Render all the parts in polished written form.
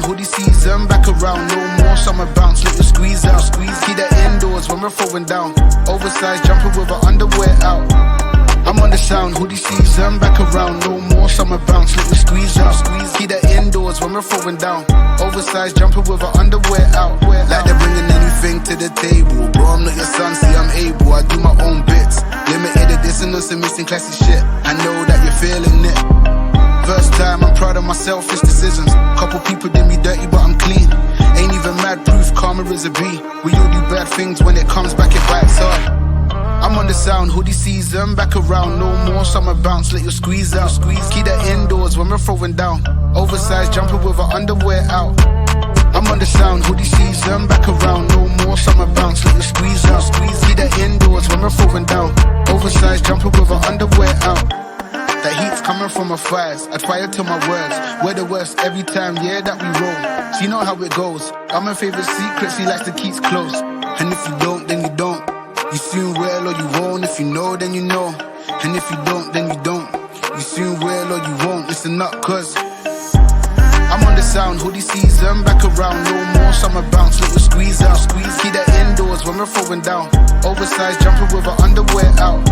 hoodie season, back around, no more summer bounce, let you squeeze out, squeeze, keep that indoors when we're throwing down, oversized jumper with her underwear out. I'm on the sound, hoodie season, back around, no more summer bounce, let you squeeze out, squeeze, keep that indoors when we're throwing down, oversized jumper with her underwear out. Like they're bringing anything to the table, bro, I'm not your son, see I'm able, I do my own bits, limited edition, some missing classic shit, I know that you're feeling it. First time, I'm proud of my selfish decisions. Couple people did me dirty, but I'm clean. Ain't even mad proof, karma is a B. We all do bad things, when it comes back, it bites hard. I'm on the sound, hoodie season, back around, no more summer bounce, let you squeeze out, squeeze, keep that indoors when we're throwing down, oversized jumper with her underwear out. I'm on the sound, hoodie season, back around, no more summer bounce, let you squeeze out, squeeze, keep that indoors when we're throwing down, oversized jumper with her underwear out. That heat's coming from my thighs, I try to tell my words, we're the worst every time, yeah, that we roll. She know how it goes, I'm her favorite secret, she likes to keep close. And if you don't, then you don't. You soon will or you won't, if you know, then you know. And if you don't, then you don't. You soon will or you won't, listen up, cause I'm on the sound, hoodie season, back around, no more summer bounce, let you squeeze out, squeeze, keep that indoors when we're throwing down, oversized jumper with her underwear out.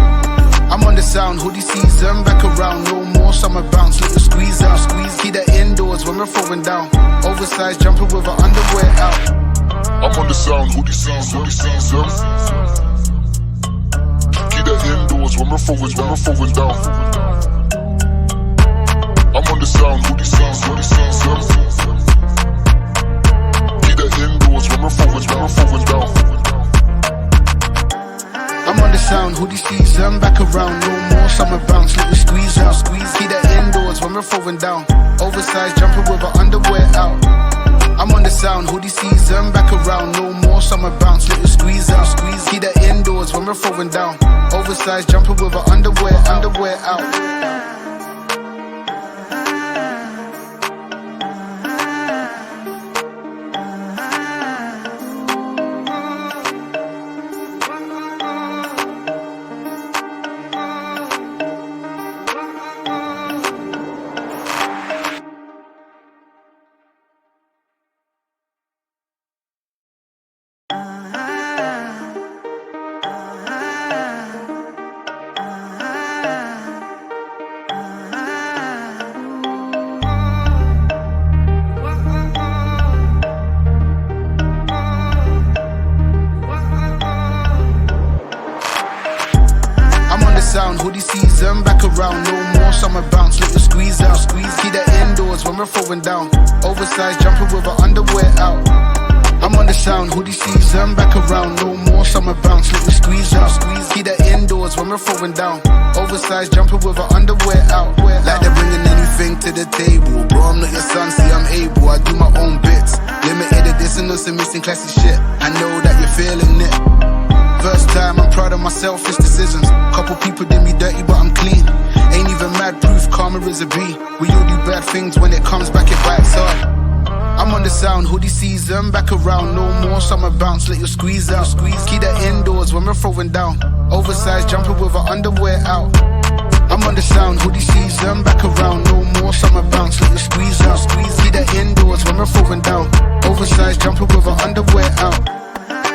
I'm on the sound, hoodie season, back around, no more summer bounce, let you squeeze out, squeeze, keep that indoors when we're throwing down, oversized jumper with her underwear out. I'm on the sound, hoodie season, keep that indoors when we're throwing down. I'm on the sound, hoodie season, keep that indoors when we're throwing down. I'm on the sound, hoodie season, back around, no more summer bounce, let you squeeze out, squeeze, keep that indoors when we're throwing down, oversized jumper with her underwear out. I'm on the sound, hoodie season, back around, no more summer bounce, let you squeeze out, squeeze, keep that indoors when we're throwing down, oversized jumper with her underwear out. Sound, hoodie season, back around, no more summer bounce, let you squeeze out, squeeze, keep that indoors when we're throwing down, oversized jumper with her underwear out. I'm on the sound, hoodie season, back around, no more summer bounce, let you squeeze out, squeeze, keep that indoors when we're throwing down, oversized jumper with her underwear out. Like they're bringing anything to the table, bro, I'm not your son, see I'm able, I do my own bits, limited edition, some missing classic shit, I know that you're feeling it. First time, I'm proud of my selfish decisions. Couple people did me dirty, but I'm clean. Ain't even mad proof, karma is a B. We all do bad things, when it comes back, it bites hard. I'm on the sound, hoodie season, back around, no more summer bounce, let you squeeze out, squeeze, keep that indoors when we're throwing down, oversized jumper with her underwear out. I'm on the sound, hoodie season, back around, no more summer bounce, let you squeeze out, squeeze, keep that indoors when we're throwing down, oversized jumper with her underwear out.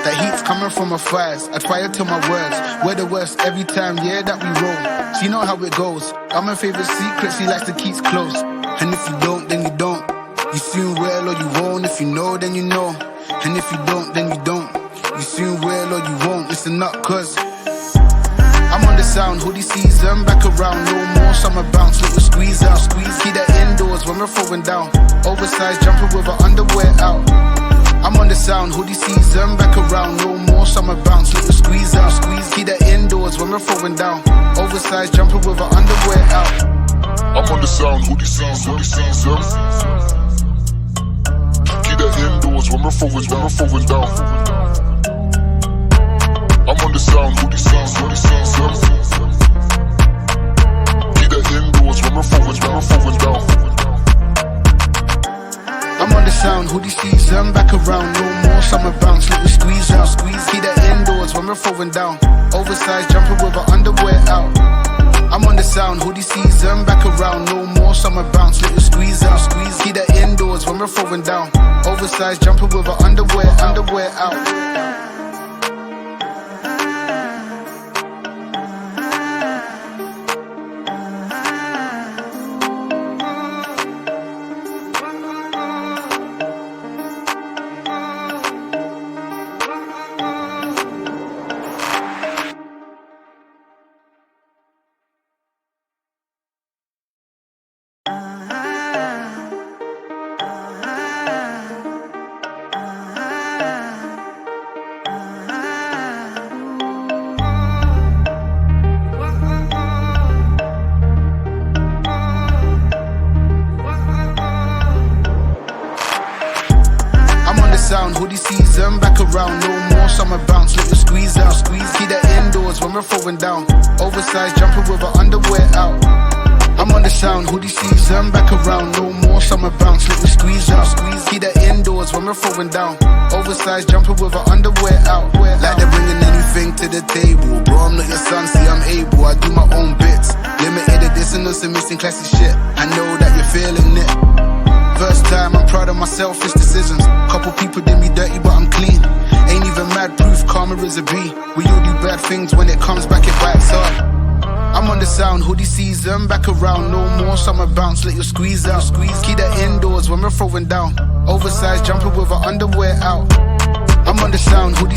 That heat's coming from my thighs, I try to tell my words, we're the worst every time, yeah, that we roll. She know how it goes, I'm her favorite secret, she likes to keep close. And if you don't, then you don't. You soon will or you won't, if you know, then you know. And if you don't, then you don't. You soon will or you won't, listen up, cause I'm on the sound, hoodie season, back around, no more summer bounce, let you squeeze out, squeeze, keep that indoors when we're throwing down, oversized jumper with her underwear out. I'm on the sound, hoodie season, back around, no more summer bounce, let you squeeze out, squeeze, keep that indoors when we're throwing down, oversized jumper with her underwear out. I'm on the sound, hoodie season, keep that indoors when we're throwing down. I'm on the sound, hoodie season, keep that indoors when we're throwing down. I'm on the sound, hoodie season, back around, no more summer bounce, let you squeeze out, squeeze, keep that indoors when we're throwing down, oversized jumper with her underwear out. I'm on the sound, hoodie season, back around, no more summer bounce, let you squeeze out, squeeze, keep that indoors when when we're throwing down. Oversized jumper with her underwear out. Sound, hoodie season, back around, no more summer bounce, let you squeeze out, keep that indoors when we're throwing down, oversized jumper with her underwear out. I'm on the sound, hoodie season, back around, no more summer bounce, let you squeeze out, keep that indoors when we're throwing down, oversized jumper with her underwear out. Like they're bringing anything to the table, bro, I'm not your son, see I'm able, I do my own bits, limited edition, some missing classic shit, I know that you're feeling it. First time, I'm proud of my selfish decisions. Couple people did me dirty, but I'm clean. Ain't even mad proof, karma is a B. We all do bad things, when it comes back, it bites hard. I'm on the sound, hoodie season, back around. No more summer bounce, let you squeeze out. Keep that indoors when we're throwing down. Oversized jumper with her underwear out. I'm on the sound, hoodie